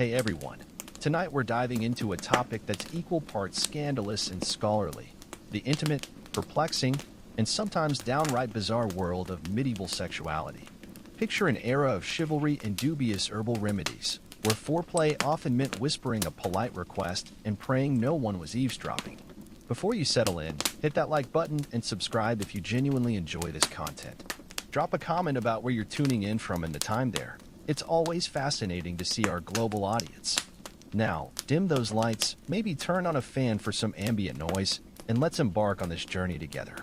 Hey everyone, tonight we're diving into a topic that's equal parts scandalous and scholarly, the intimate, perplexing, and sometimes downright bizarre world of medieval sexuality. Picture an era of chivalry and dubious herbal remedies, where foreplay often meant whispering a polite request and praying no one was eavesdropping. Before you settle in, hit that like button and subscribe if you genuinely enjoy this content. Drop a comment about where you're tuning in from and the time there. It's always fascinating to see our global audience. Now, dim those lights, maybe turn on a fan for some ambient noise, and let's embark on this journey together.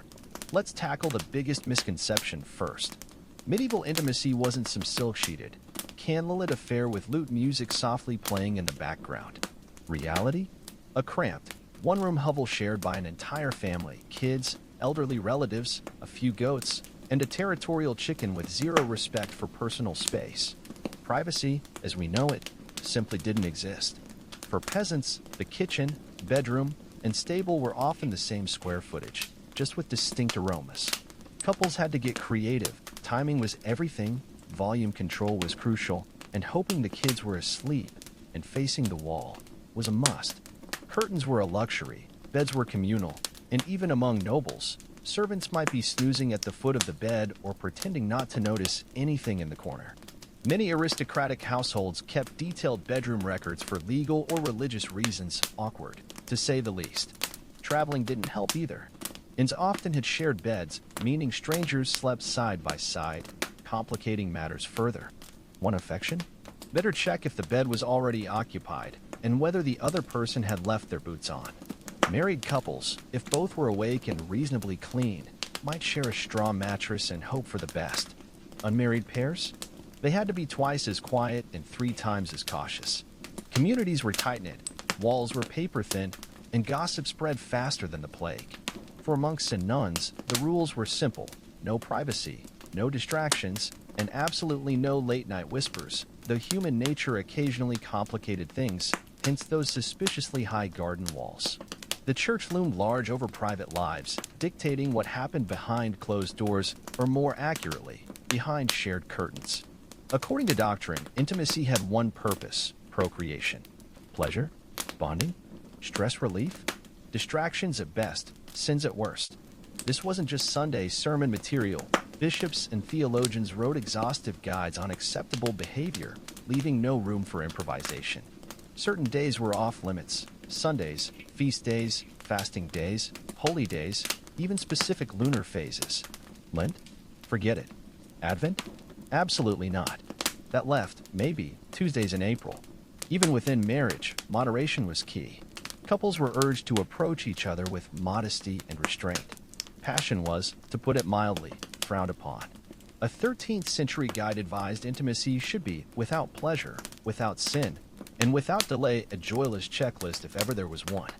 Let's tackle the biggest misconception first. Medieval intimacy wasn't some silk-sheeted, candlelit affair with lute music softly playing in the background. Reality? A cramped, one-room hovel shared by an entire family, kids, elderly relatives, a few goats, and a territorial chicken with zero respect for personal space. Privacy, as we know it, simply didn't exist. For peasants, the kitchen, bedroom, and stable were often the same square footage, just with distinct aromas. Couples had to get creative. Timing was everything, volume control was crucial, and hoping the kids were asleep and facing the wall was a must. Curtains were a luxury, beds were communal, and even among nobles, servants might be snoozing at the foot of the bed or pretending not to notice anything in the corner. Many aristocratic households kept detailed bedroom records for legal or religious reasons, awkward, to say the least. Traveling didn't help either. Inns often had shared beds, meaning strangers slept side by side, complicating matters further. Want affection? Better check if the bed was already occupied and whether the other person had left their boots on. Married couples, if both were awake and reasonably clean, might share a straw mattress and hope for the best. Unmarried pairs? They had to be twice as quiet and 3 times as cautious. Communities were tight-knit, walls were paper-thin, and gossip spread faster than the plague. For monks and nuns, the rules were simple: no privacy, no distractions, and absolutely no late-night whispers, though human nature occasionally complicated things, hence those suspiciously high garden walls. The church loomed large over private lives, dictating what happened behind closed doors, or more accurately, behind shared curtains. According to doctrine, intimacy had one purpose: procreation. Pleasure? Bonding? Stress relief? Distractions at best, sins at worst. This wasn't just Sunday sermon material. Bishops and theologians wrote exhaustive guides on acceptable behavior, leaving no room for improvisation. Certain days were off limits: Sundays, feast days, fasting days, holy days, even specific lunar phases. Lent? Forget it. Advent? Absolutely not. That left, maybe, Tuesdays in April. Even within marriage, moderation was key. Couples were urged to approach each other with modesty and restraint. Passion was, to put it mildly, frowned upon. A 13th century guide advised intimacy should be without pleasure, without sin, and without delay a joyless checklist if ever there was one.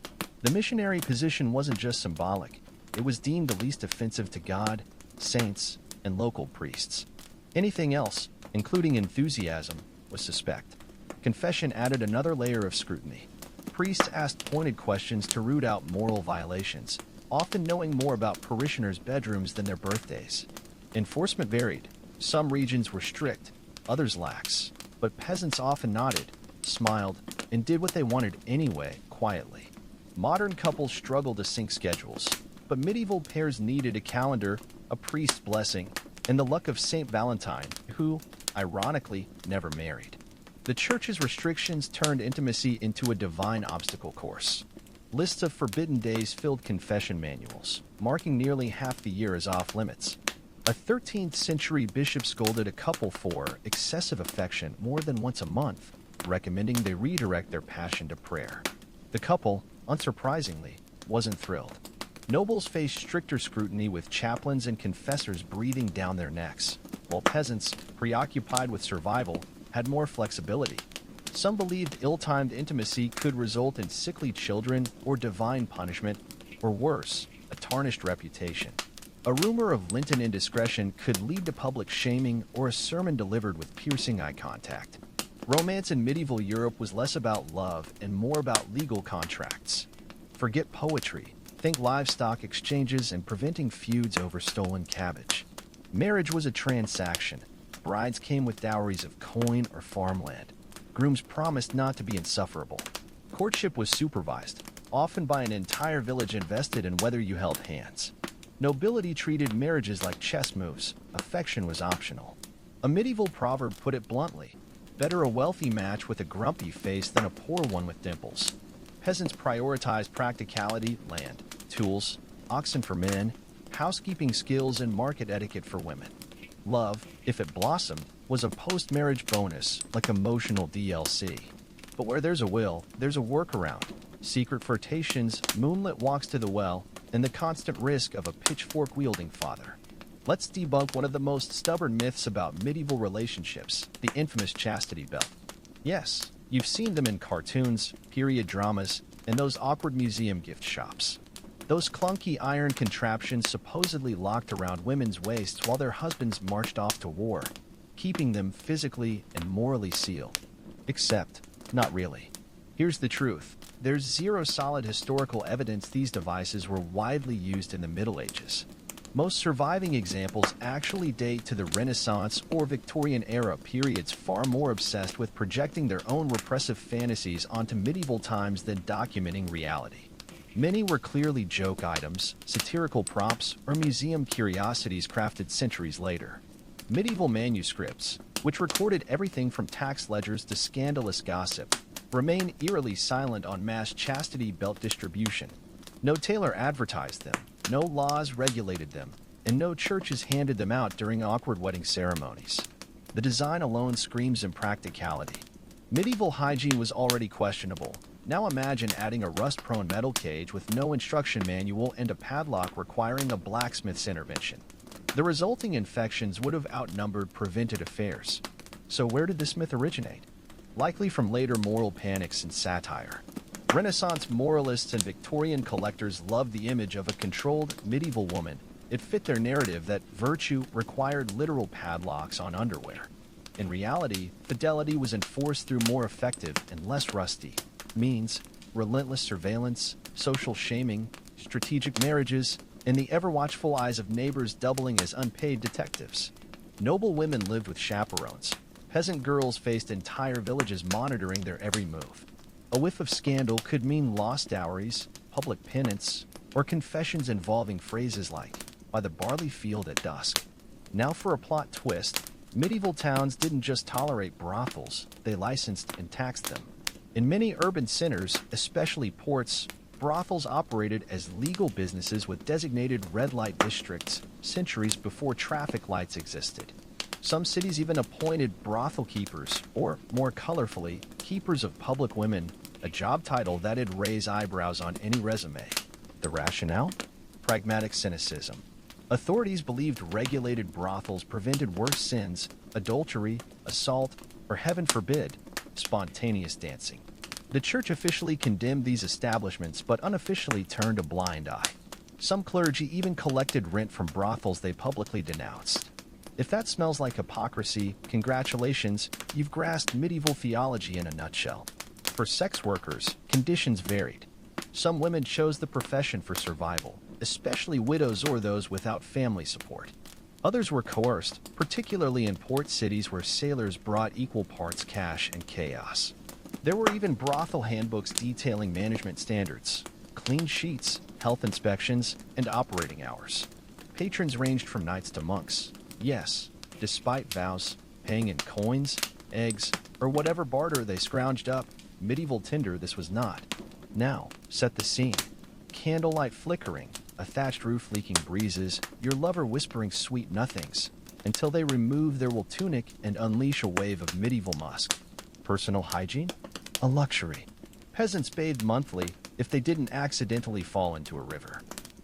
The missionary position wasn't just symbolic. It was deemed the least offensive to God, saints, and local priests. Anything else, including enthusiasm, was suspect. Confession added another layer of scrutiny. Priests asked pointed questions to root out moral violations, often knowing more about parishioners' bedrooms than their birthdays. Enforcement varied. Some regions were strict, others lax, but peasants often nodded, smiled, and did what they wanted anyway, quietly. Modern couples struggled to sync schedules, but medieval pairs needed a calendar, a priest's blessing, and the luck of Saint Valentine, who, ironically, never married. The church's restrictions turned intimacy into a divine obstacle course. Lists of forbidden days filled confession manuals, marking nearly half the year as off-limits. A 13th century bishop scolded a couple for excessive affection more than once a month, recommending they redirect their passion to prayer. The couple, unsurprisingly, wasn't thrilled. Nobles faced stricter scrutiny with chaplains and confessors breathing down their necks, while peasants, preoccupied with survival, had more flexibility. Some believed ill-timed intimacy could result in sickly children or divine punishment, or worse, a tarnished reputation. A rumor of Lenten indiscretion could lead to public shaming or a sermon delivered with piercing eye contact. Romance in medieval Europe was less about love and more about legal contracts. Forget poetry. Think livestock exchanges and preventing feuds over stolen cabbage. Marriage was a transaction. Brides came with dowries of coin or farmland. grooms promised not to be insufferable. Courtship was supervised, often by an entire village invested in whether you held hands. Nobility treated marriages like chess moves. Affection was optional. A medieval proverb put it bluntly: better a wealthy match with a grumpy face than a poor one with dimples. Peasants prioritized practicality, land, tools, oxen for men, housekeeping skills, and market etiquette for women. Love, if it blossomed, was a post-marriage bonus, like emotional DLC. But where there's a will, there's a workaround. Secret flirtations, moonlit walks to the well, and the constant risk of a pitchfork-wielding father. Let's debunk one of the most stubborn myths about medieval relationships, the infamous chastity belt. Yes, you've seen them in cartoons, period dramas, and those awkward museum gift shops. Those clunky iron contraptions supposedly locked around women's waists while their husbands marched off to war, keeping them physically and morally sealed. Except, not really. Here's the truth. There's zero solid historical evidence these devices were widely used in the Middle Ages. Most surviving examples actually date to the Renaissance or Victorian era periods, far more obsessed with projecting their own repressive fantasies onto medieval times than documenting reality. Many were clearly joke items, satirical props, or museum curiosities crafted centuries later. Medieval manuscripts, which recorded everything from tax ledgers to scandalous gossip, remain eerily silent on mass chastity belt distribution. No tailor advertised them, no laws regulated them, and no churches handed them out during awkward wedding ceremonies. The design alone screams impracticality. Medieval hygiene was already questionable. Now imagine adding a rust-prone metal cage with no instruction manual and a padlock requiring a blacksmith's intervention. The resulting infections would have outnumbered prevented affairs. So where did this myth originate? Likely from later moral panics and satire. Renaissance moralists and Victorian collectors loved the image of a controlled medieval woman. It fit their narrative that virtue required literal padlocks on underwear. In reality, fidelity was enforced through more effective and less rusty means: relentless surveillance, social shaming, strategic marriages, and the ever-watchful eyes of neighbors doubling as unpaid detectives. Noble women lived with chaperones. Peasant girls faced entire villages monitoring their every move. A whiff of scandal could mean lost dowries, public penance, or confessions involving phrases like, "by the barley field at dusk." Now for a plot twist, medieval towns didn't just tolerate brothels, they licensed and taxed them. In many urban centers, especially ports, brothels operated as legal businesses with designated red light districts centuries before traffic lights existed. Some cities even appointed brothel keepers, or more colorfully, keepers of public women, a job title that'd raise eyebrows on any resume. The rationale? Pragmatic cynicism. Authorities believed regulated brothels prevented worse sins: adultery, assault, or heaven forbid, spontaneous dancing. The church officially condemned these establishments but unofficially turned a blind eye. Some clergy even collected rent from brothels they publicly denounced. If that smells like hypocrisy, congratulations, you've grasped medieval theology in a nutshell. For sex workers, conditions varied. Some women chose the profession for survival, especially widows or those without family support. Others were coerced, particularly in port cities where sailors brought equal parts cash and chaos. There were even brothel handbooks detailing management standards, clean sheets, health inspections, and operating hours. Patrons ranged from knights to monks. Yes, despite vows, paying in coins, eggs, or whatever barter they scrounged up, medieval tinder this was not. Now, set the scene. Candlelight flickering, a thatched roof leaking breezes, your lover whispering sweet nothings, until they remove their wool tunic and unleash a wave of medieval musk. Personal hygiene? A luxury. Peasants bathed monthly if they didn't accidentally fall into a river.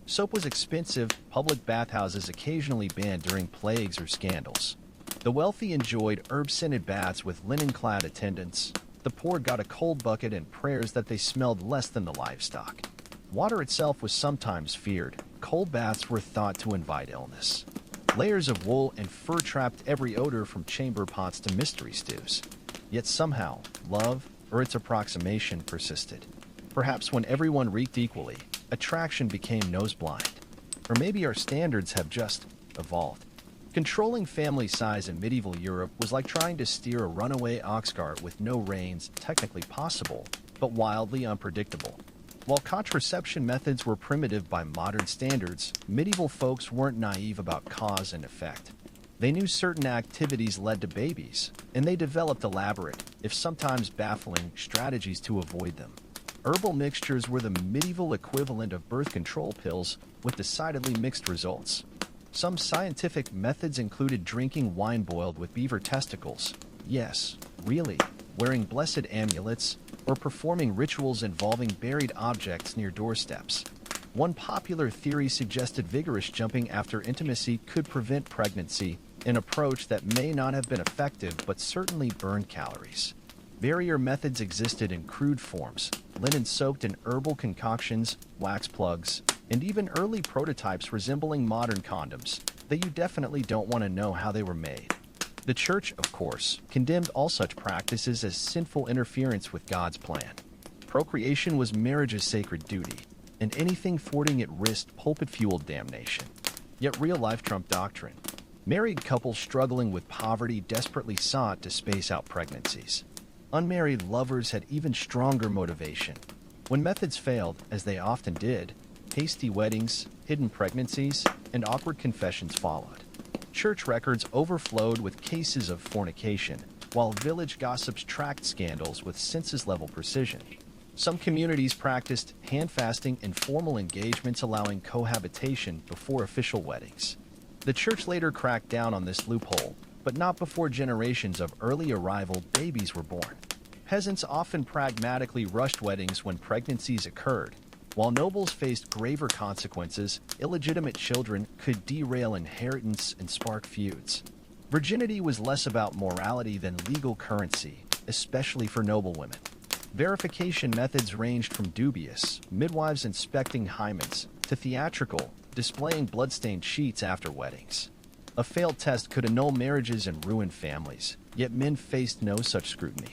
Soap was expensive, public bathhouses occasionally banned during plagues or scandals. The wealthy enjoyed herb-scented baths with linen-clad attendants. The poor got a cold bucket and prayers that they smelled less than the livestock. Water itself was sometimes feared. Cold baths were thought to invite illness. Layers of wool and fur trapped every odor from chamber pots to mystery stews. Yet somehow, love, or its approximation, persisted. Perhaps when everyone reeked equally, attraction became nose blind. Or maybe our standards have just evolved. Controlling family size in medieval Europe was like trying to steer a runaway ox cart with no reins, technically possible, but wildly unpredictable. While contraception methods were primitive by modern standards, medieval folks weren't naive about cause and effect. They knew certain activities led to babies, and they developed elaborate, if sometimes baffling, strategies to avoid them. Herbal mixtures were the medieval equivalent of birth control pills, with decidedly mixed results. Some scientific methods included drinking wine boiled with beaver testicles. Yes, really, wearing blessed amulets, or performing rituals involving buried objects near doorsteps. One popular theory suggested vigorous jumping after intimacy could prevent pregnancy, an approach that may not have been effective but certainly burned calories. Barrier methods existed in crude forms, linen soaked in herbal concoctions, wax plugs, and even early prototypes resembling modern condoms that you definitely don't want to know how they were made. The Church, of course, condemned all such practices as sinful interference with God's plan. Procreation was marriage's sacred duty, and anything thwarting it risked pulpit-fueled damnation. Yet real-life trumped doctrine. Married couples struggling with poverty desperately sought to space out pregnancies. Unmarried lovers had even stronger motivation. When methods failed, as they often did, hasty weddings, hidden pregnancies, and awkward confessions followed. Church records overflowed with cases of fornication, while village gossips tracked scandals with census-level precision. Some communities practiced hand-fasting and formal engagements allowing cohabitation before official weddings. The church later cracked down on this loophole, but not before generations of early arrival babies were born. Peasants often pragmatically rushed weddings when pregnancies occurred. While nobles faced graver consequences, illegitimate children could derail inheritance and spark feuds. Virginity was less about morality than legal currency, especially for noble women. Verification methods ranged from dubious, midwives inspecting hymens, to theatrical, displaying bloodstained sheets after weddings. A failed test could annul marriages and ruin families, yet men faced no such scrutiny.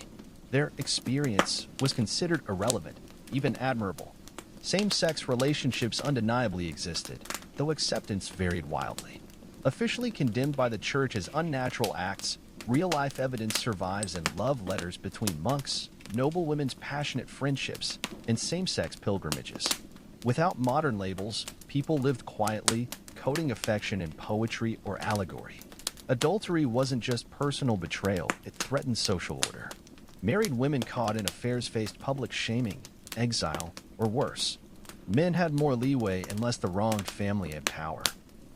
Their experience was considered irrelevant, even admirable. Same-sex relationships undeniably existed, though acceptance varied wildly. Officially condemned by the church as unnatural acts, real-life evidence survives in love letters between monks, noble women's passionate friendships, and same-sex pilgrimages. Without modern labels, people lived quietly, coding affection in poetry or allegory. Adultery wasn't just personal betrayal, it threatened social order. Married women caught in affairs faced public shaming, exile, or worse. Men had more leeway unless the wronged family had power.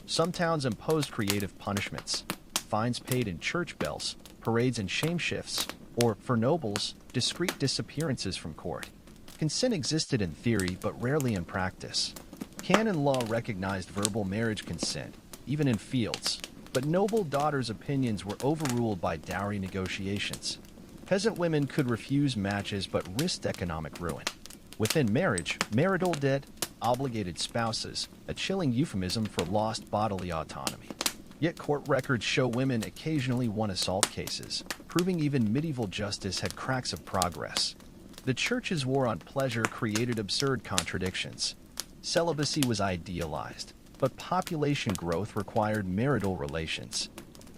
Some towns imposed creative punishments, fines paid in church bells, parades and shame shifts, or, for nobles, discreet disappearances from court. Consent existed in theory but rarely in practice. Canon law recognized verbal marriage consent, even in fields, but noble daughters' opinions were overruled by dowry negotiations. Peasant women could refuse matches but risked economic ruin. Within marriage, marital debt, obligated spouses, a chilling euphemism for lost bodily autonomy. Yet court records show women occasionally won assault cases, proving even medieval justice had cracks of progress. The church's war on pleasure created absurd contradictions. Celibacy was idealized, but population growth required marital relations.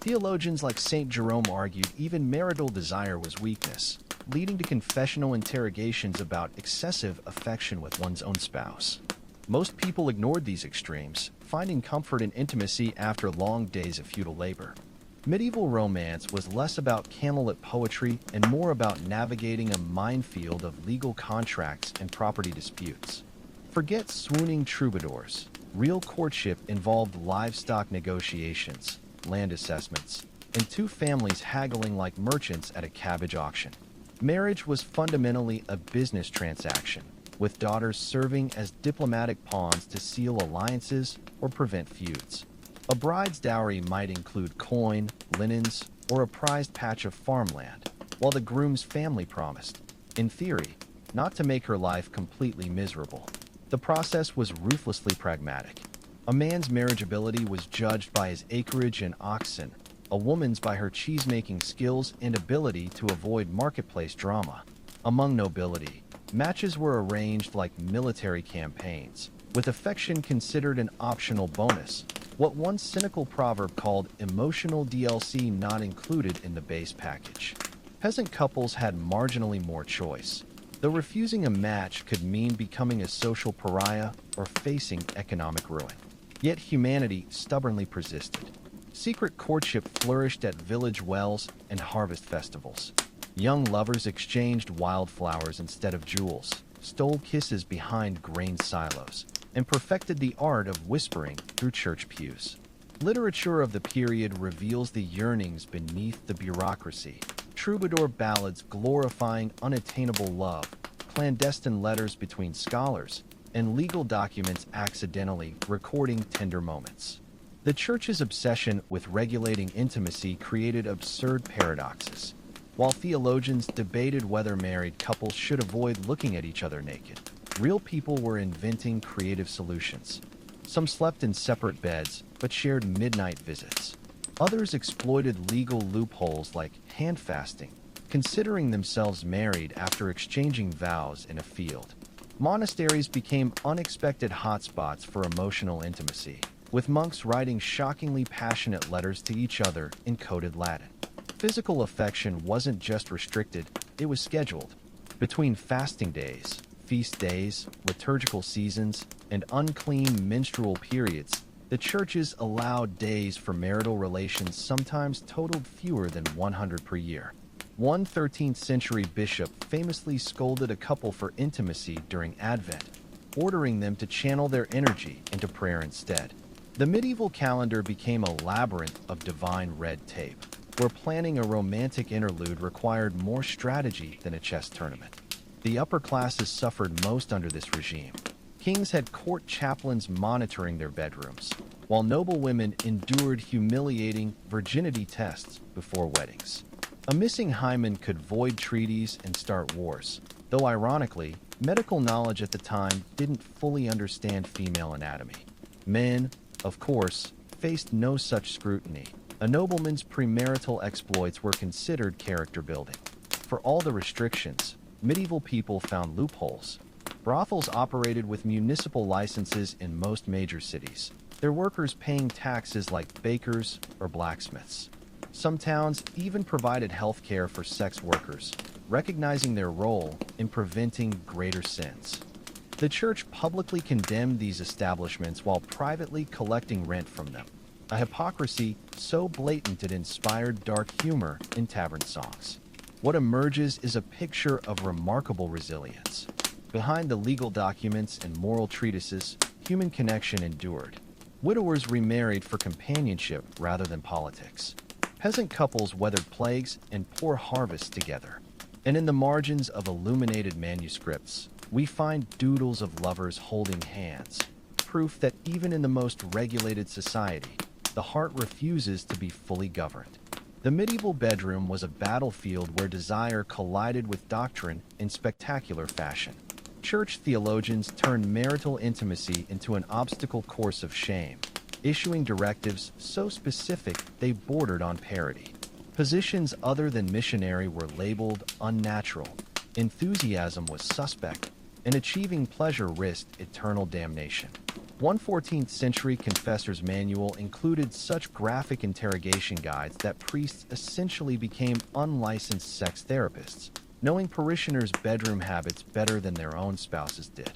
Theologians like St. Jerome argued even marital desire was weakness, leading to confessional interrogations about excessive affection with one's own spouse. Most people ignored these extremes, finding comfort in intimacy after long days of futile labor. Medieval romance was less about candlelit poetry and more about navigating a minefield of legal contracts and property disputes. Forget swooning troubadours. Real courtship involved livestock negotiations, land assessments, and two families haggling like merchants at a cabbage auction. Marriage was fundamentally a business transaction, with daughters serving as diplomatic pawns to seal alliances or prevent feuds. A bride's dowry might include coin, linens, or a prized patch of farmland, while the groom's family promised, in theory, not to make her life completely miserable. The process was ruthlessly pragmatic. A man's marriageability was judged by his acreage and oxen, a woman's by her cheese-making skills and ability to avoid marketplace drama. Among nobility, matches were arranged like military campaigns, with affection considered an optional bonus. what one cynical proverb called emotional DLC not included in the base package. Peasant couples had marginally more choice, though refusing a match could mean becoming a social pariah or facing economic ruin. Yet humanity stubbornly persisted. Secret courtship flourished at village wells and harvest festivals. Young lovers exchanged wildflowers instead of jewels, stole kisses behind grain silos, and perfected the art of whispering through church pews. Literature of the period reveals the yearnings beneath the bureaucracy. Troubadour ballads glorifying unattainable love, clandestine letters between scholars, and legal documents accidentally recording tender moments. The Church's obsession with regulating intimacy created absurd paradoxes. While theologians debated whether married couples should avoid looking at each other naked, real people were inventing creative solutions. Some slept in separate beds, but shared midnight visits. Others exploited legal loopholes like hand fasting, considering themselves married after exchanging vows in a field. Monasteries became unexpected hotspots for emotional intimacy, with monks writing shockingly passionate letters to each other in coded Latin. Physical affection wasn't just restricted, it was scheduled. Between fasting days, feast days, liturgical seasons, and unclean menstrual periods, the churches allowed days for marital relations sometimes totaled fewer than 100 per year. One 13th century bishop famously scolded a couple for intimacy during Advent, ordering them to channel their energy into prayer instead. The medieval calendar became a labyrinth of divine red tape, where planning a romantic interlude required more strategy than a chess tournament. The upper classes suffered most under this regime. Kings had court chaplains monitoring their bedrooms, while noble women endured humiliating virginity tests before weddings. A missing hymen could void treaties and start wars, though ironically, medical knowledge at the time didn't fully understand female anatomy. Men, of course, faced no such scrutiny. A nobleman's premarital exploits were considered character building. For all the restrictions, medieval people found loopholes. Brothels operated with municipal licenses in most major cities, their workers paying taxes like bakers or blacksmiths. Some towns even provided health care for sex workers, recognizing their role in preventing greater sins. The church publicly condemned these establishments while privately collecting rent from them, a hypocrisy so blatant it inspired dark humor in tavern songs. What emerges is a picture of remarkable resilience. Behind the legal documents and moral treatises, human connection endured. Widowers remarried for companionship rather than politics. Peasant couples weathered plagues and poor harvests together. And in the margins of illuminated manuscripts, we find doodles of lovers holding hands, proof that even in the most regulated society, the heart refuses to be fully governed. The medieval bedroom was a battlefield where desire collided with doctrine in spectacular fashion. Church theologians turned marital intimacy into an obstacle course of shame, issuing directives so specific they bordered on parody. Positions other than missionary were labeled unnatural, enthusiasm was suspect, and achieving pleasure risked eternal damnation. One 14th century confessor's manual included such graphic interrogation guides that priests essentially became unlicensed sex therapists, knowing parishioners' bedroom habits better than their own spouses did.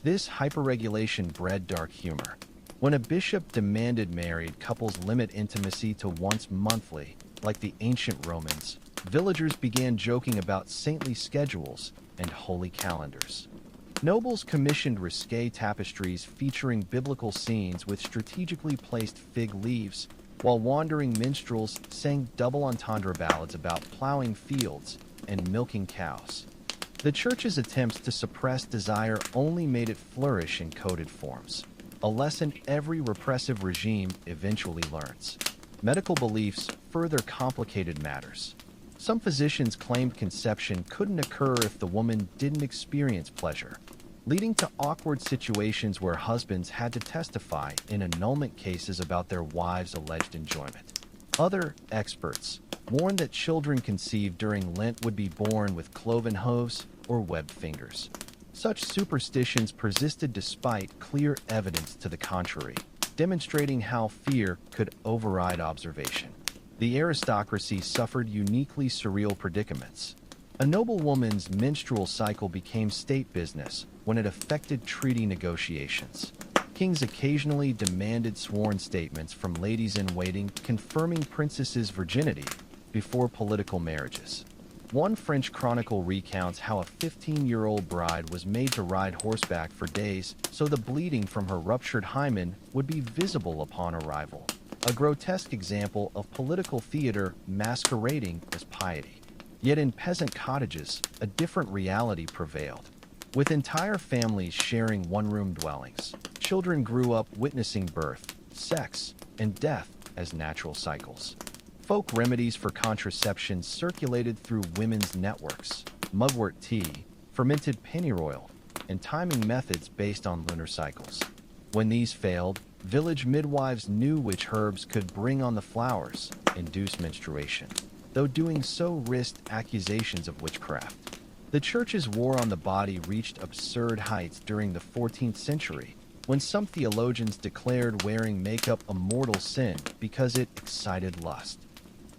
This hyperregulation bred dark humor. When a bishop demanded married couples limit intimacy to once monthly, like the ancient Romans, villagers began joking about saintly schedules and holy calendars. Nobles commissioned risque tapestries featuring biblical scenes with strategically placed fig leaves, while wandering minstrels sang double entendre ballads about plowing fields and milking cows. The church's attempts to suppress desire only made it flourish in coded forms, a lesson every repressive regime eventually learns. Medical beliefs further complicated matters. Some physicians claimed conception couldn't occur if the woman didn't experience pleasure, leading to awkward situations where husbands had to testify in annulment cases about their wives' alleged enjoyment. Other experts warned that children conceived during Lent would be born with cloven hooves or webbed fingers. Such superstitions persisted despite clear evidence to the contrary. demonstrating how fear could override observation. The aristocracy suffered uniquely surreal predicaments. A noblewoman's menstrual cycle became state business when it affected treaty negotiations. Kings occasionally demanded sworn statements from ladies-in-waiting confirming princesses' virginity before political marriages. One French chronicle recounts how a 15-year-old bride was made to ride horseback for days so the bleeding from her ruptured hymen would be visible upon arrival. A grotesque example of political theater masquerading as piety. Yet in peasant cottages, a different reality prevailed. With entire families sharing one-room dwellings, children grew up witnessing birth, sex, and death as natural cycles. Folk remedies for contraception circulated through women's networks, mugwort tea, fermented pennyroyal, and timing methods based on lunar cycles. When these failed, village midwives knew which herbs could bring on the flowers, induce menstruation, though doing so risked accusations of witchcraft. The Church's war on the body reached absurd heights during the 14th century, when some theologians declared wearing makeup a mortal sin because it excited lust.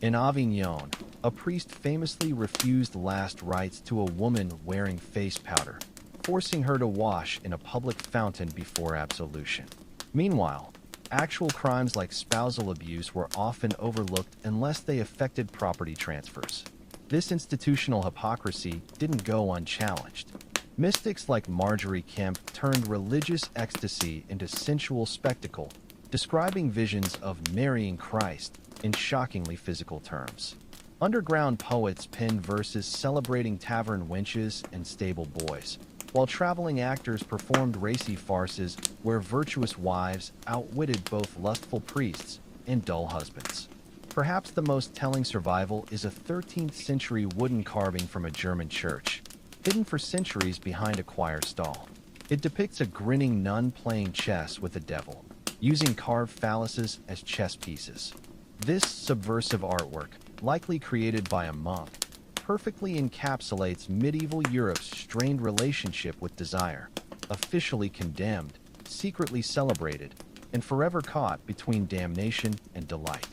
In Avignon, a priest famously refused last rites to a woman wearing face powder, forcing her to wash in a public fountain before absolution. Meanwhile, actual crimes like spousal abuse were often overlooked unless they affected property transfers. This institutional hypocrisy didn't go unchallenged. Mystics like Marjorie Kemp turned religious ecstasy into sensual spectacle, describing visions of marrying Christ in shockingly physical terms. Underground poets penned verses celebrating tavern wenches and stable boys, while traveling actors performed racy farces where virtuous wives outwitted both lustful priests and dull husbands. Perhaps the most telling survival is a 13th century wooden carving from a German church, hidden for centuries behind a choir stall. It depicts a grinning nun playing chess with the devil, using carved phalluses as chess pieces. This subversive artwork, likely created by a monk, perfectly encapsulates medieval Europe's strained relationship with desire, officially condemned, secretly celebrated, and forever caught between damnation and delight.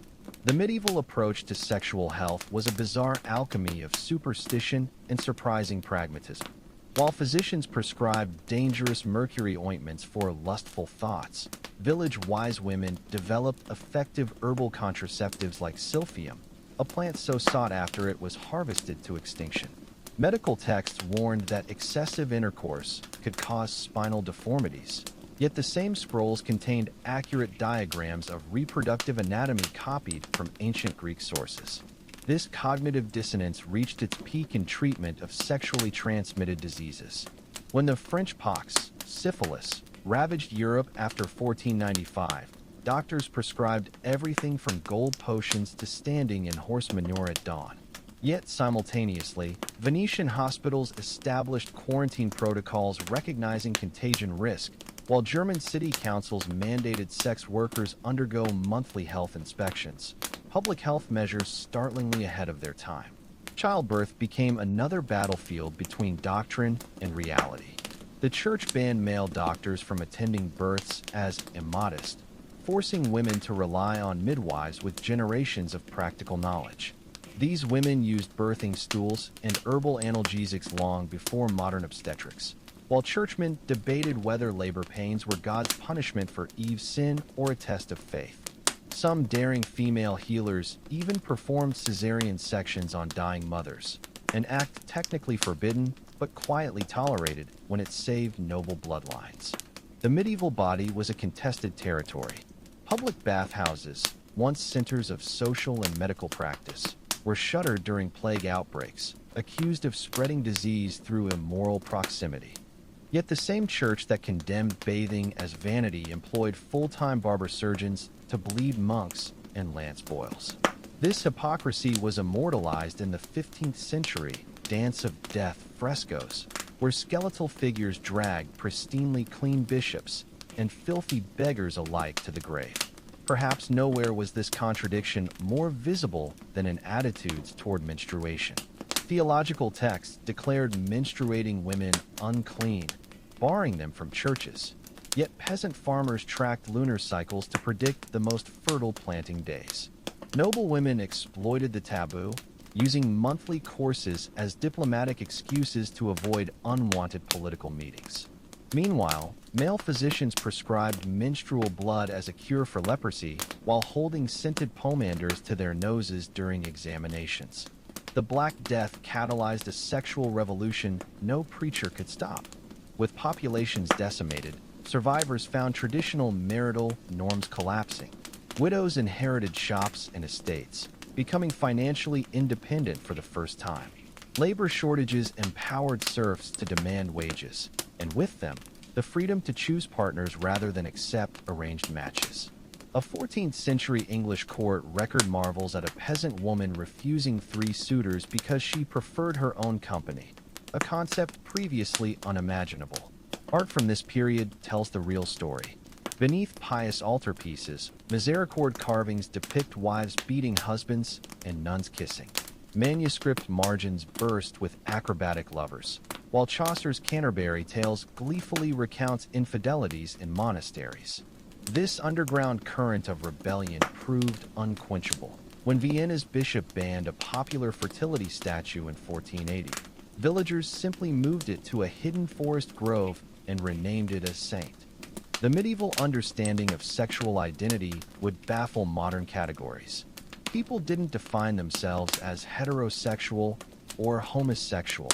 The medieval approach to sexual health was a bizarre alchemy of superstition and surprising pragmatism. While physicians prescribed dangerous mercury ointments for lustful thoughts, village wise women developed effective herbal contraceptives like silphium, a plant so sought after it was harvested to extinction. Medical texts warned that excessive intercourse could cause spinal deformities, yet the same scrolls contained accurate diagrams of reproductive anatomy copied from ancient Greek sources. This cognitive dissonance reached its peak in treatment of sexually transmitted diseases. When the French pox, syphilis, ravaged Europe after 1495, doctors prescribed everything from gold potions to standing in horse manure at dawn. Yet simultaneously, Venetian hospitals established quarantine protocols recognizing contagion risk, while German city councils mandated sex workers undergo monthly health inspections. Public health measures startlingly ahead of their time. Childbirth became another battlefield between doctrine and reality. The church banned male doctors from attending births as immodest, forcing women to rely on midwives with generations of practical knowledge. These women used birthing stools and herbal analgesics long before modern obstetrics, while churchmen debated whether labor pains were God's punishment for Eve's sin or a test of faith. Some daring female healers even performed cesarean sections on dying mothers, an act technically forbidden but quietly tolerated when it saved noble bloodlines. The medieval body was a contested territory. Public bathhouses, once centers of social and medical practice, were shuttered during plague outbreaks, accused of spreading disease through immoral proximity. Yet the same church that condemned bathing as vanity employed full-time barber surgeons to bleed monks and lance boils. This hypocrisy was immortalized in the 15th century Dance of Death frescoes, where skeletal figures dragged pristinely clean bishops and filthy beggars alike to the grave. Perhaps nowhere was this contradiction more visible than in attitudes toward menstruation. Theological texts declared menstruating women unclean, barring them from churches. Yet peasant farmers tracked lunar cycles to predict the most fertile planting days. Noble women exploited the taboo, using monthly courses as diplomatic excuses to avoid unwanted political meetings. Meanwhile, male physicians prescribed menstrual blood as a cure for leprosy while holding scented pomanders to their noses during examinations. The Black Death catalyzed a sexual revolution no preacher could stop. With populations decimated, survivors found traditional marital norms collapsing. Widows inherited shops and estates, becoming financially independent for the first time. Labor shortages empowered serfs to demand wages, and with them, the freedom to choose partners rather than accept arranged matches. A 14th century English court record marvels at a peasant woman refusing 3 suitors because she preferred her own company, a concept previously unimaginable. Art from this period tells the real story. Beneath pious altarpieces, misericord carvings depict wives beating husbands and nuns kissing. Manuscript margins burst with acrobatic lovers, while Chaucer's Canterbury Tales gleefully recounts infidelities in monasteries. This underground current of rebellion proved unquenchable. When Vienna's bishop banned a popular fertility statue in 1480, villagers simply moved it to a hidden forest grove and renamed it as saint. The medieval understanding of sexual identity would baffle modern categories. People didn't define themselves as heterosexual or homosexual.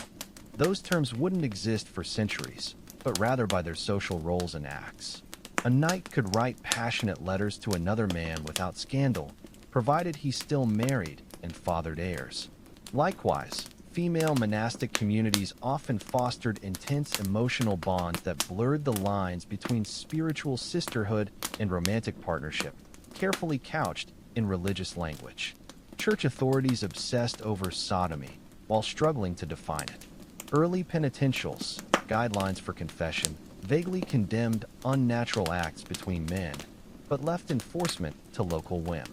Those terms wouldn't exist for centuries, but rather by their social roles and acts. A knight could write passionate letters to another man without scandal, provided he still married and fathered heirs. Likewise, female monastic communities often fostered intense emotional bonds that blurred the lines between spiritual sisterhood and romantic partnership, carefully couched in religious language. Church authorities obsessed over sodomy while struggling to define it. Early penitentials, guidelines for confession, vaguely condemned unnatural acts between men, but left enforcement to local whim.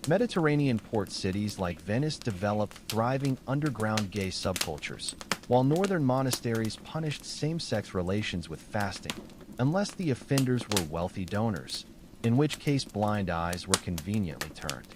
Mediterranean port cities like Venice developed thriving underground gay subcultures, while northern monasteries punished same-sex relations with fasting, unless the offenders were wealthy donors, in which case blind eyes were conveniently turned.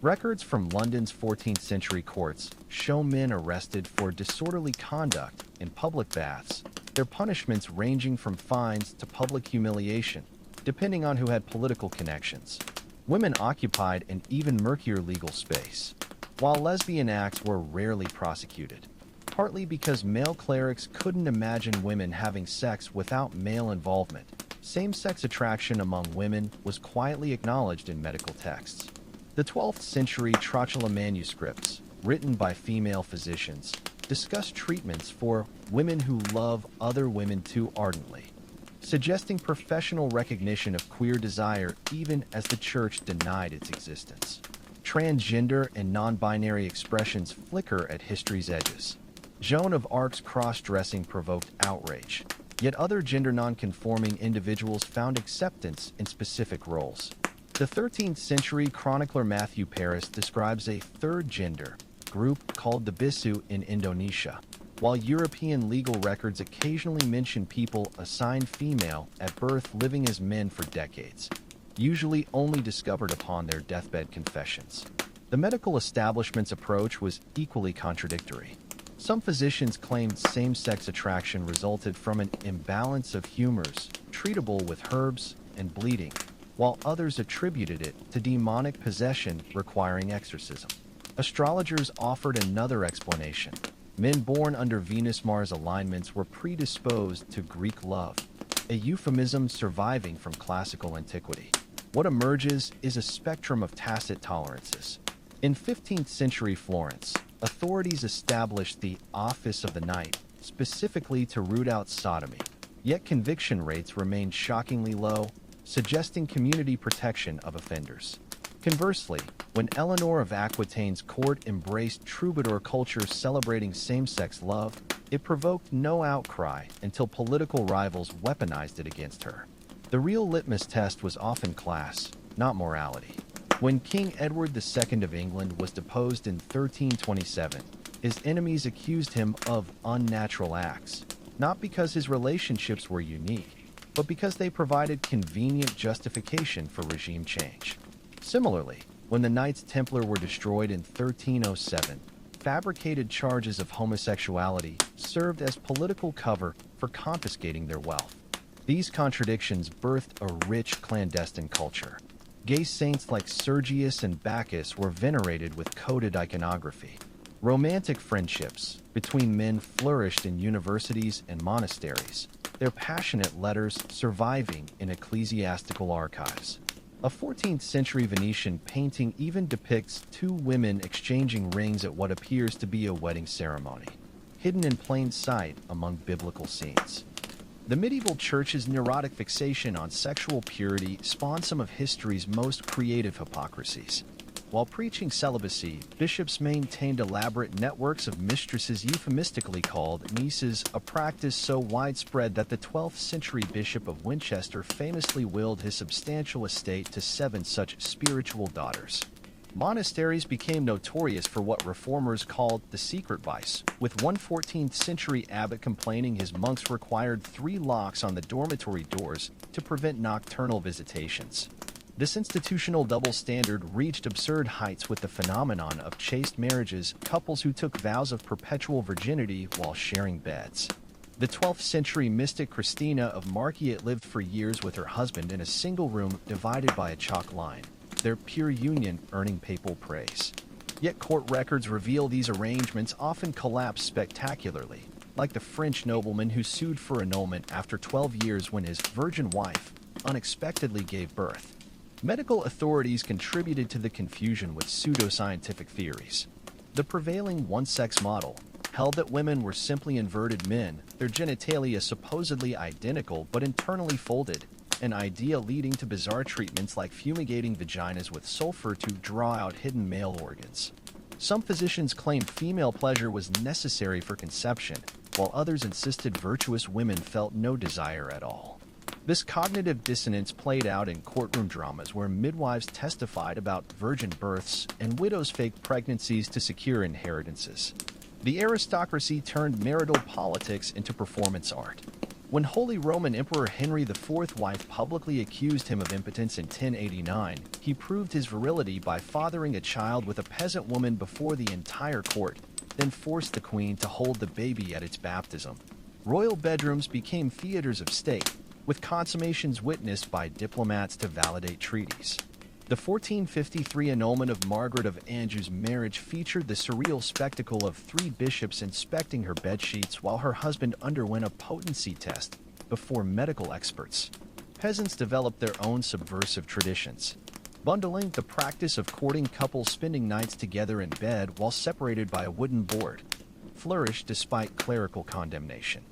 Records from London's 14th century courts show men arrested for disorderly conduct in public baths, their punishments ranging from fines to public humiliation, depending on who had political connections. Women occupied an even murkier legal space, while lesbian acts were rarely prosecuted, partly because male clerics couldn't imagine women having sex without male involvement. Same-sex attraction among women was quietly acknowledged in medical texts. The 12th century Trotula manuscripts, written by female physicians, discuss treatments for women who love other women too ardently, suggesting professional recognition of queer desire even as the church denied its existence. Transgender and non-binary expressions flicker at history's edges. Joan of Arc's cross-dressing provoked outrage, yet other gender non-conforming individuals found acceptance in specific roles. The 13th century chronicler Matthew Paris describes a third gender group called the Bisu in Indonesia, while European legal records occasionally mention people assigned female at birth living as men for decades, usually only discovered upon their deathbed confessions. The medical establishment's approach was equally contradictory. Some physicians claimed same-sex attraction resulted from an imbalance of humors, treatable with herbs and bleeding, while others attributed it to demonic possession requiring exorcism. Astrologers offered another explanation. Men born under Venus-Mars alignments were predisposed to Greek love, a euphemism surviving from classical antiquity. What emerges is a spectrum of tacit tolerances. In 15th century Florence, authorities established the Office of the Knight, specifically to root out sodomy, yet conviction rates remained shockingly low, suggesting community protection of offenders. Conversely, when Eleanor of Aquitaine's court embraced troubadour culture celebrating same-sex love, it provoked no outcry until political rivals weaponized it against her. The real litmus test was often class, not morality. When King Edward II of England was deposed in 1327, his enemies accused him of unnatural acts, not because his relationships were unique, but because they provided convenient justification for regime change. Similarly, when the Knights Templar were destroyed in 1307, fabricated charges of homosexuality served as political cover for confiscating their wealth. These contradictions birthed a rich clandestine culture. Gay saints like Sergius and Bacchus were venerated with coded iconography. Romantic friendships between men flourished in universities and monasteries, their passionate letters surviving in ecclesiastical archives. A 14th century Venetian painting even depicts two women exchanging rings at what appears to be a wedding ceremony, hidden in plain sight among biblical scenes. The medieval church's neurotic fixation on sexual purity spawned some of history's most creative hypocrisies. While preaching celibacy, bishops maintained elaborate networks of mistresses euphemistically called nieces, a practice so widespread that the 12th century Bishop of Winchester famously willed his substantial estate to 7 such spiritual daughters. Monasteries became notorious for what reformers called the secret vice, with one 14th century abbot complaining his monks required 3 locks on the dormitory doors to prevent nocturnal visitations. This institutional double standard reached absurd heights with the phenomenon of chaste marriages, couples who took vows of perpetual virginity while sharing beds. The 12th century mystic Christina of Marciate lived for years with her husband in a single room divided by a chalk line, their pure union earning papal praise. Yet court records reveal these arrangements often collapsed spectacularly, like the French nobleman who sued for annulment after 12 years when his virgin wife unexpectedly gave birth. Medical authorities contributed to the confusion with pseudoscientific theories. The prevailing one-sex model held that women were simply inverted men, their genitalia supposedly identical but internally folded, an idea leading to bizarre treatments like fumigating vaginas with sulfur to draw out hidden male organs. Some physicians claimed female pleasure was necessary for conception, while others insisted virtuous women felt no desire at all. This cognitive dissonance played out in courtroom dramas where midwives testified about virgin births and widows faked pregnancies to secure inheritances. The aristocracy turned marital politics into performance art. When Holy Roman Emperor Henry IV's wife publicly accused him of impotence in 1089, he proved his virility by fathering a child with a peasant woman before the entire court, then forced the queen to hold the baby at its baptism. Royal bedrooms became theaters of state, with consummations witnessed by diplomats to validate treaties. The 1453 annulment of Margaret of Anjou's marriage featured the surreal spectacle of 3 bishops inspecting her bedsheets while her husband underwent a potency test before medical experts. Peasants developed their own subversive traditions. Bundling, the practice of courting couples spending nights together in bed while separated by a wooden board, flourished despite clerical condemnation.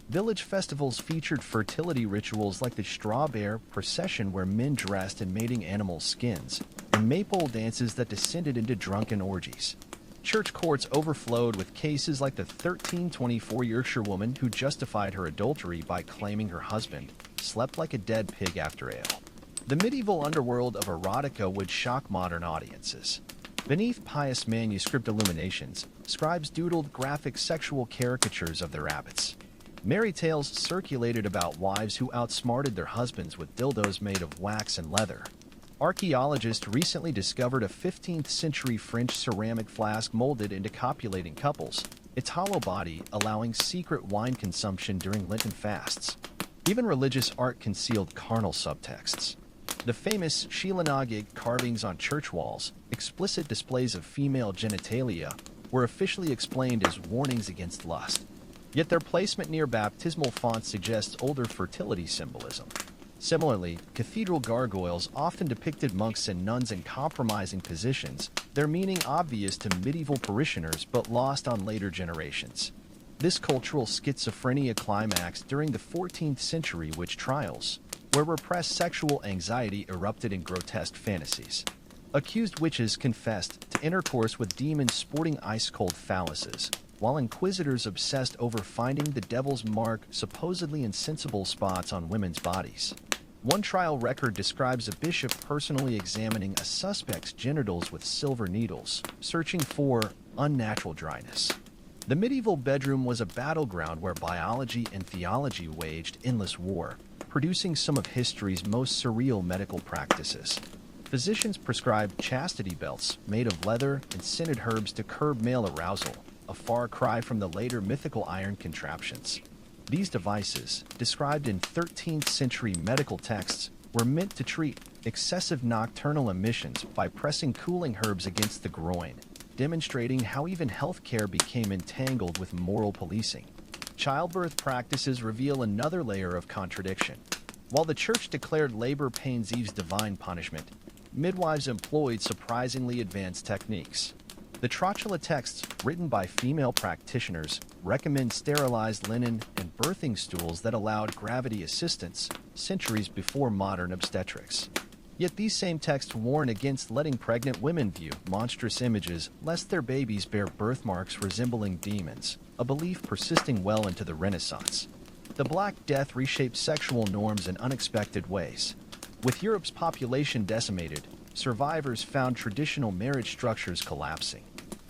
Village festivals featured fertility rituals like the straw bear procession where men dressed in mating animal skins, and maypole dances that descended into drunken orgies. Church courts overflowed with cases like the 1324 Yorkshire woman who justified her adultery by claiming her husband slept like a dead pig after ale. The medieval underworld of erotica would shock modern audiences. Beneath pious manuscript illuminations, scribes doodled graphic sexual caricatures of their abbots. Merry tales circulated about wives who outsmarted their husbands with dildos made of wax and leather. Archaeologists recently discovered a 15th century French ceramic flask molded into copulating couples, its hollow body allowing secret wine consumption during Lenten fasts. Even religious art concealed carnal subtexts. The famous Shilonagig carvings on church walls, explicit displays of female genitalia, were officially explained as warnings against lust. Yet their placement near baptismal fonts suggests older fertility symbolism. Similarly, cathedral gargoyles often depicted monks and nuns in compromising positions, their meaning obvious to medieval parishioners but lost on later generations. This cultural schizophrenia climaxed during the 14th century witch trials, where repressed sexual anxiety erupted in grotesque fantasies. Accused witches confessed to intercourse with demons sporting ice-cold phalluses, while inquisitors obsessed over finding the devil's mark supposedly insensible spots on women's bodies. One trial record describes a bishop personally examining a suspect's genitals with silver needles, searching for unnatural dryness. The medieval bedroom was a battleground where biology and theology waged endless war, producing some of history's most surreal medical practices. Physicians prescribed chastity belts made of leather and scented herbs to curb male arousal, a far cry from the later mythical iron contraptions. These devices, described in 13th century medical texts, were meant to treat excessive nocturnal emissions by pressing cooling herbs against the groin, demonstrating how even healthcare became entangled with moral policing. Childbirth practices reveal another layer of contradiction. While the Church declared labor pains Eve's divine punishment, midwives employed surprisingly advanced techniques. The Trotula texts, written by female practitioners, recommend sterilized linen and birthing stools that allowed gravity assistance centuries before modern obstetrics. Yet these same texts warn against letting pregnant women view monstrous images lest their babies bear birthmarks resembling demons, a belief persisting well into the Renaissance. The Black Death reshaped sexual norms in unexpected ways. With Europe's population decimated, survivors found traditional marriage structures collapsing.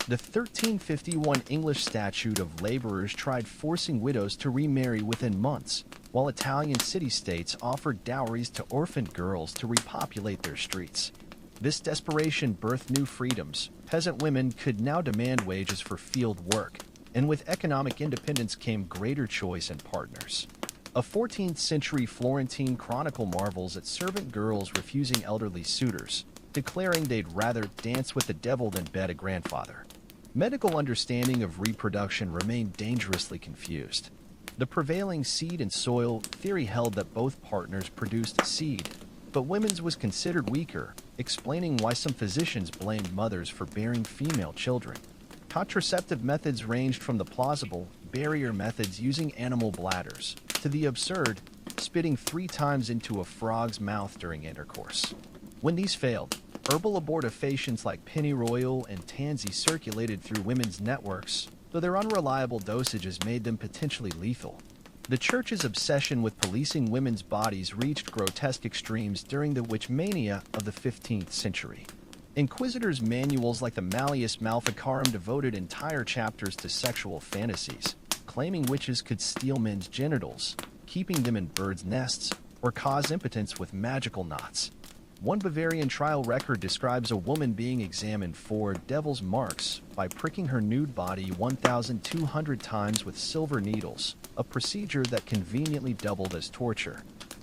The 1351 English Statute of Laborers tried forcing widows to remarry within months, while Italian city-states offered dowries to orphaned girls to repopulate their streets. This desperation birthed new freedoms. Peasant women could now demand wages for field work, and with economic independence came greater choice in partners. A 14th century Florentine chronicle marvels at servant girls refusing elderly suitors, declaring they'd rather dance with the devil than bed a grandfather. Medical understanding of reproduction remained dangerously confused. The prevailing seed and soil theory held that both partners produced seed, but women's was considered weaker, explaining why some physicians blamed mothers for bearing female children. Contraceptive methods ranged from the plausible, barrier methods using animal bladders, to the absurd, spitting 3 times into a frog's mouth during intercourse. When these failed, herbal abortifacients like pennyroyal and tansy circulated through women's networks, though their unreliable dosages made them potentially lethal. The Church's obsession with policing women's bodies reached grotesque extremes during the witch mania of the 15th century. Inquisitors' manuals like the Malleus Maleficarum devoted entire chapters to sexual fantasies, claiming witches could steal men's genitals, keeping them in birds' nests, or cause impotence with magical knots. One Bavarian trial record describes a woman being examined for devil's marks by pricking her nude body 1,200 times with silver needles, a procedure that conveniently doubled as torture.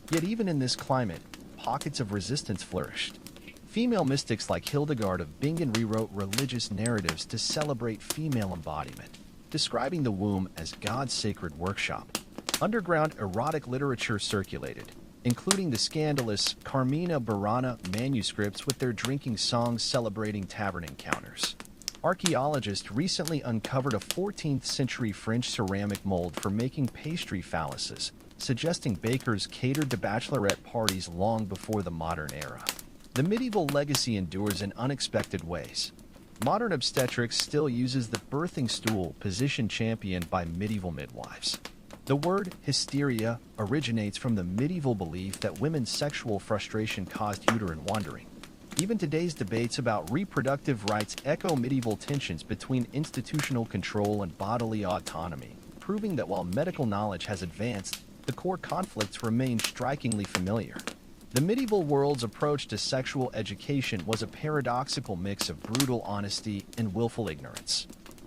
Yet even in this climate, pockets of resistance flourished. Female mystics like Hildegard of Bingen rewrote religious narratives to celebrate female embodiment, describing the womb as God's sacred workshop. Underground erotic literature circulated, including the scandalous Carmina Burana manuscripts with their drinking songs celebrating tavern encounters. Archaeologists recently uncovered a 14th century French ceramic mold for making pastry phalluses, suggesting bakers catered to bachelorette parties long before the modern era. The medieval legacy endures in unexpected ways. Modern obstetrics still uses the birthing stool position championed by medieval midwives. The word hysteria originates from the medieval belief that women's sexual frustration caused uterine wandering. Even today's debates about reproductive rights echo medieval tensions between institutional control and bodily autonomy, proving that while medical knowledge has advanced, the core conflicts remain strikingly familiar. The medieval world's approach to sexual education was a paradoxical mix of brutal honesty and willful ignorance.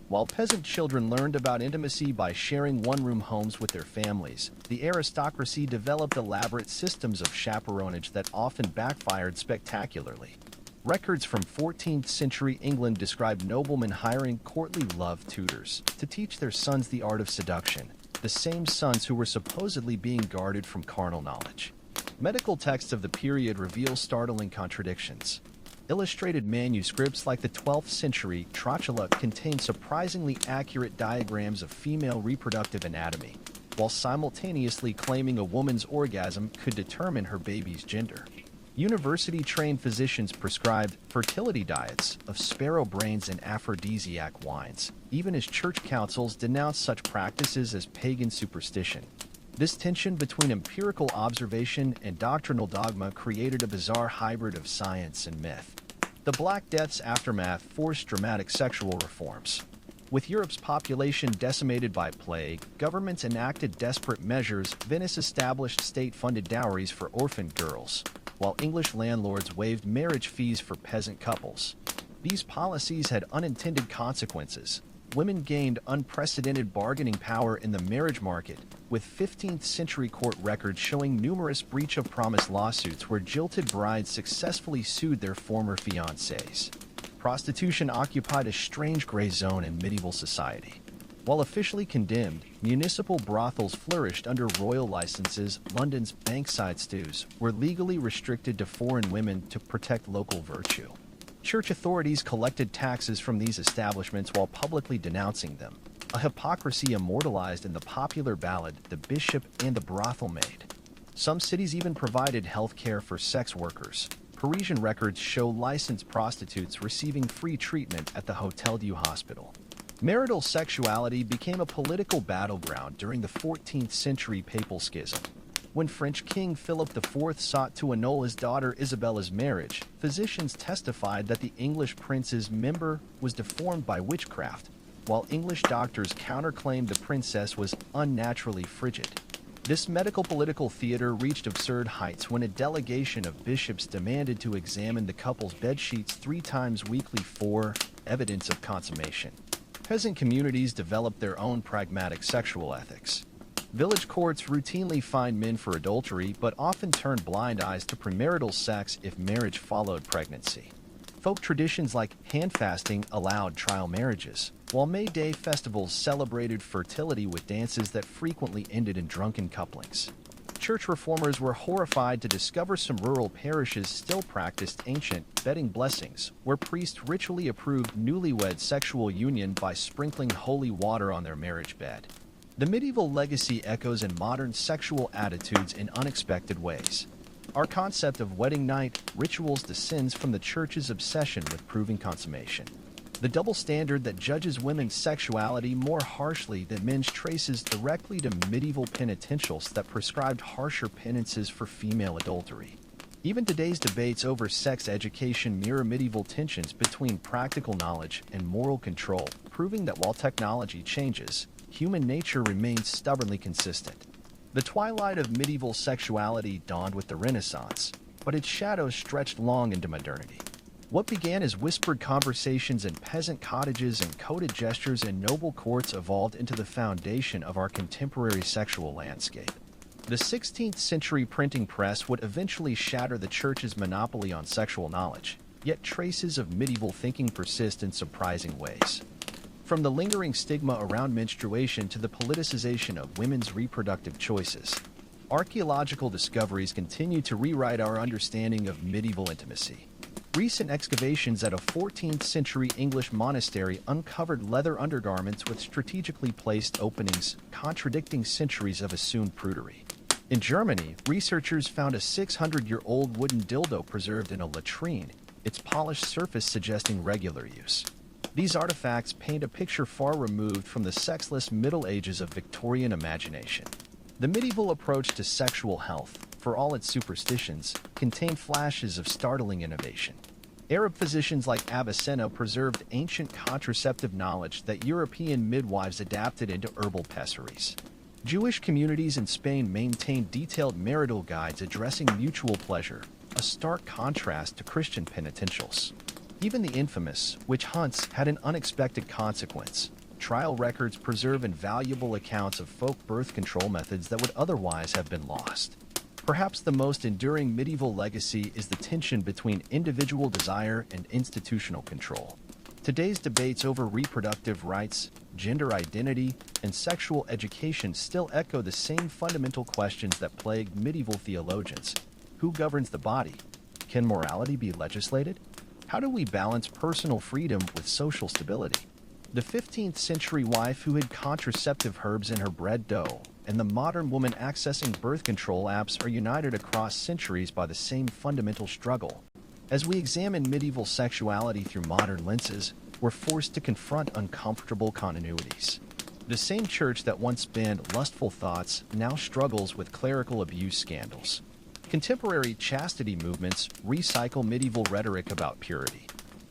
While peasant children learned about intimacy by sharing one-room homes with their families, the aristocracy developed elaborate systems of chaperonage that often backfired spectacularly. Records from 14th century England describe noblemen hiring courtly love tutors to teach their sons the art of seduction, the same sons who were supposedly being guarded from carnal knowledge. Medical texts of the period reveal startling contradictions. Illustrated manuscripts like the 12th century Trotula contain surprisingly accurate diagrams of female reproductive anatomy, while simultaneously claiming a woman's orgasm could determine her baby's gender. University-trained physicians prescribed fertility diets of sparrow brains and aphrodisiac wines, even as church councils denounced such practices as pagan superstition. This tension between empirical observation and doctrinal dogma created a bizarre hybrid of science and myth. The Black Death's aftermath forced dramatic sexual reforms. With Europe's population decimated by plague, governments enacted desperate measures. Venice established state-funded dowries for orphan girls, while English landlords waived marriage fees for peasant couples. These policies had unintended consequences. Women gained unprecedented bargaining power in the marriage market, with 15th-century court records showing numerous breach of promise lawsuits where jilted brides successfully sued their former fiancés. Prostitution occupied a strange gray zone in medieval society. While officially condemned, municipal brothels flourished under royal licenses. London's Bankside stews were legally restricted to foreign women to protect local virtue. Church authorities collected taxes from these establishments while publicly denouncing them, a hypocrisy immortalized in the popular ballad The Bishop and the Brothel Maid. Some cities even provided health care for sex workers. Parisian records show licensed prostitutes receiving free treatment at the Hôtel Dieu hospital. Marital sexuality became a political battleground during the 14th century papal schism. When French King Philip IV sought to annul his daughter Isabella's marriage, physicians testified that the English prince's member was deformed by witchcraft, while English doctors counterclaimed the princess was unnaturally frigid. This medical-political theater reached absurd heights when a delegation of bishops demanded to examine the couple's bedsheets 3 times weekly for evidence of consummation. Peasant communities developed their own pragmatic sexual ethics. Village courts routinely fined men for adultery, but often turned blind eyes to premarital sex if marriage followed pregnancy. Folk traditions like hand fasting allowed trial marriages, while May Day festivals celebrated fertility with dances that frequently ended in drunken couplings. Church reformers were horrified to discover some rural parishes still practiced ancient wedding blessings, where priests ritually approved newlywed sexual union by sprinkling holy water on their marriage bed. The medieval legacy echoes in modern sexual attitudes in unexpected ways. Our concept of wedding night rituals descends from the Church's obsession with proving consummation. The double standard that judges women's sexuality more harshly than men's traces directly to medieval penitentials that prescribed harsher penances for female adultery. Even today's debates over sex education mirror medieval tensions between practical knowledge and moral control, proving that while technology changes, human nature remains stubbornly consistent. The twilight of medieval sexuality dawned with the Renaissance, but its shadows stretched long into modernity. What began as whispered conversations in peasant cottages and coded gestures in noble courts evolved into the foundation of our contemporary sexual landscape. The 16th century printing press would eventually shatter the Church's monopoly on sexual knowledge, yet traces of medieval thinking persist in surprising ways. From the lingering stigma around menstruation to the politicization of women's reproductive choices, archaeological discoveries continue to rewrite our understanding of medieval intimacy. Recent excavations at a 14th century English monastery uncovered leather undergarments with strategically placed openings, contradicting centuries of assumed prudery. In Germany, researchers found a 600-year-old wooden dildo preserved in a latrine, its polished surface suggesting regular use. These artifacts paint a picture far removed from the sexless Middle Ages of Victorian imagination. The medieval approach to sexual health, for all its superstitions, contained flashes of startling innovation. Arab physicians like Avicenna preserved ancient contraceptive knowledge that European midwives adapted into herbal pessaries. Jewish communities in Spain maintained detailed marital guides addressing mutual pleasure, a stark contrast to Christian penitentials. Even the infamous witch hunts had an unexpected consequence. Trial records preserve invaluable accounts of folk birth control methods that would otherwise have been lost. Perhaps the most enduring medieval legacy is the tension between individual desire and institutional control. Today's debates over reproductive rights, gender identity, and sexual education still echo the same fundamental questions that plagued medieval theologians. Who governs the body? Can morality be legislated? How do we balance personal freedom with social stability? The 15th century wife who hid contraceptive herbs in her bread dough and the modern woman accessing birth control apps are united across centuries by the same fundamental struggle. As we examine medieval sexuality through modern lenses, we're forced to confront uncomfortable continuities. The same church that once banned lustful thoughts now struggles with clerical abuse scandals. Contemporary chastity movements recycle medieval rhetoric about purity.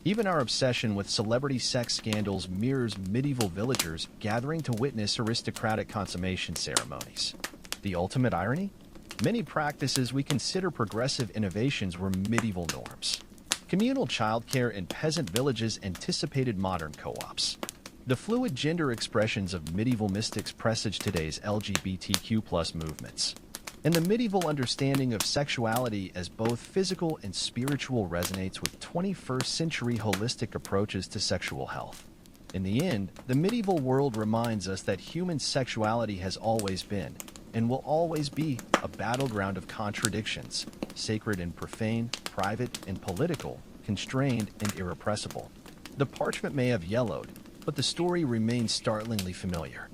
Even our obsession with celebrity sex scandals mirrors medieval villagers gathering to witness aristocratic consummation ceremonies. The ultimate irony? Many practices we consider progressive innovations were medieval norms. Communal childcare in peasant villages anticipated modern co-ops. The fluid gender expressions of medieval mystics presage today's LGBTQ+ movements. And the medieval understanding of sexuality as both physical and spiritual resonates with 21st century holistic approaches to sexual health. In the end, the medieval world reminds us that human sexuality has always been, and will always be, a battleground of contradictions, sacred and profane, private and political, constrained and irrepressible. The parchment may have yellowed, but the story remains startlingly familiar.